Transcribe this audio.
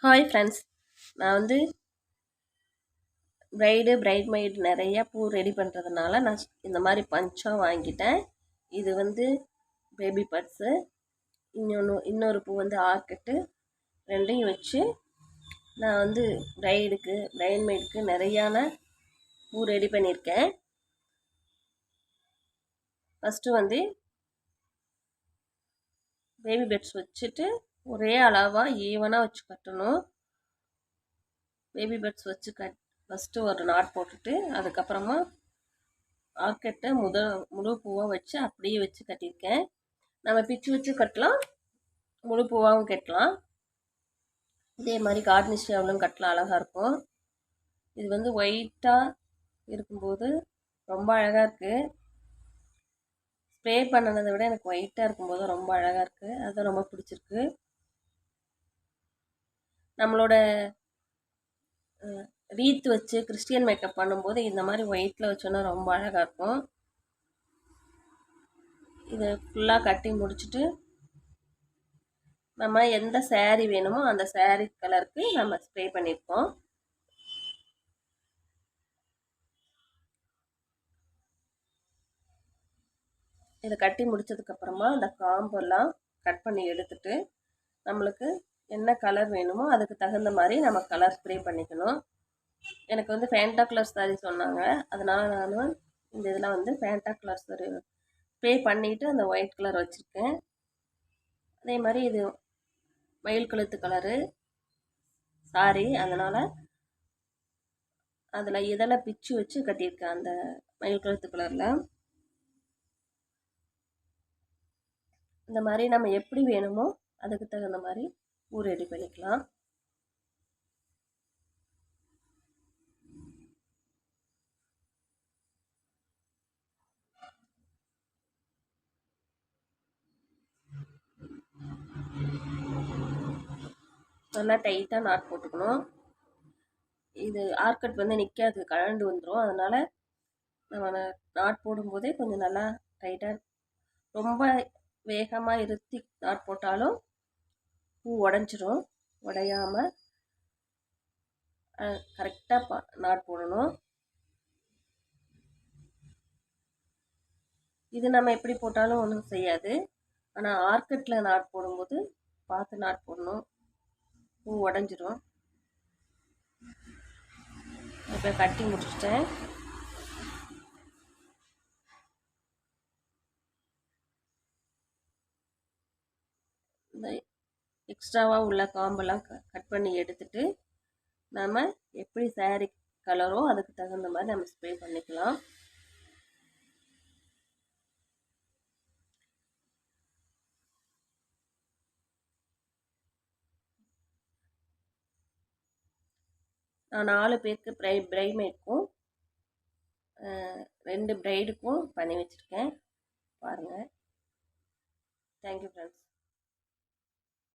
Hi friends, நான் வந்து பிரைட்மெய்டு நிறையா பூ ரெடி பண்ணுறதுனால நான் இந்த மாதிரி பஞ்சாக வாங்கிட்டேன். இது வந்து பேபி பர்ஸு, இன்னொரு பூ வந்து ஆர்க்கிட்டு, ரெண்டையும் வச்சு நான் வந்து பிரைட்மெய்டுக்கு நிறையான பூ ரெடி பண்ணியிருக்கேன். ஃபஸ்ட்டு வந்து பேபி பெட்ஸ் வச்சுட்டு ஒரே அளவாக ஈவனாக வச்சு கட்டணும். பேபி பெட்ஸ் வச்சு ஃபஸ்ட்டு ஒரு நாட் போட்டுட்டு அதுக்கப்புறமா ஆர்க்கிட்டை முழு பூவாக வச்சு அப்படியே வச்சு கட்டியிருக்கேன். நம்ம பிச்சு வச்சு கட்டலாம், முழு பூவாகவும் கட்டலாம். இதே மாதிரி கார்னிஷ் எவ்வளோ கட்டலாம், அழகாக இருக்கும். இது வந்து ஒயிட்டாக இருக்கும்போது ரொம்ப அழகாக இருக்குது. ஸ்ப்ரே பண்ணினதை விட எனக்கு ஒயிட்டாக இருக்கும்போது ரொம்ப அழகாக இருக்குது. அதுதான் ரொம்ப பிடிச்சிருக்கு. நம்மளோட ரீத் வச்சு கிறிஸ்டியன் மேக்கப் பண்ணும்போது இந்த மாதிரி ஒயிட்டில் வச்சோன்னா ரொம்ப அழகாக இருக்கும். இதை ஃபுல்லாக கட்டி முடிச்சுட்டு நம்ம எந்த சேரீ வேணுமோ அந்த சேரீ கலருக்கு நம்ம ஸ்ப்ரே பண்ணியிருக்கோம். இதை கட்டி முடிச்சதுக்கப்புறமா அந்த காம்பெல்லாம் கட் பண்ணி எடுத்துட்டு நம்மளுக்கு என்ன கலர் வேணுமோ அதுக்கு தகுந்த மாதிரி நம்ம கலர் ஸ்ப்ரே பண்ணிக்கணும். எனக்கு வந்து ஃபேண்டா கலர் சாரி சொன்னாங்க, அதனால் நான் இந்த இதில் வந்து ஃபேண்டா கலர் சாரி ஸ்ப்ரே பண்ணிவிட்டு அந்த ஒயிட் கலர் வச்சுருக்கேன். அதே மாதிரி இது மயில் கழுத்து கலரு சாரி, அதனால் அதில் இதெல்லாம் பிச்சு வச்சு கட்டியிருக்கேன். அந்த மயில் கழுத்து கலரில் இந்த மாதிரி நம்ம எப்படி வேணுமோ அதுக்கு தகுந்த மாதிரி பூ ரெடி பண்ணிக்கலாம். நல்லா டைட்டாக நாட் போட்டுக்கணும். இது ஆர்க்கட் வந்து நிற்காது, கழண்டு வந்துடும். அதனால் நம்ம நாட் போடும்போதே கொஞ்சம் நல்லா டைட்டாக, ரொம்ப வேகமாக இருத்தி நாட் போட்டாலும் பூ உடஞ்சிரும். உடையாமல் கரெக்டாக நாட் போடணும். இது நம்ம எப்படி போட்டாலும் ஒன்றும் செய்யாது. ஆனால் ஆர்க்கட்டில் நாட் போடும்போது பார்த்து நாட் போடணும், பூ உடஞ்சிரும். இப்போ கட்டி முடிச்சிட்டேன். இந்த எக்ஸ்ட்ராவாக உள்ள காம்பெல்லாம் கட் பண்ணி எடுத்துட்டு நம்ம எப்படி சாரீ கலரோ அதுக்கு தகுந்த மாதிரி நம்ம ஸ்ப்ரே பண்ணிக்கலாம். நான் 4 பேருக்கு பிரைட்மெய்டுக்கும் 2 பிரைடுக்கும் பண்ணி வச்சுருக்கேன். பாருங்கள். Thank you friends.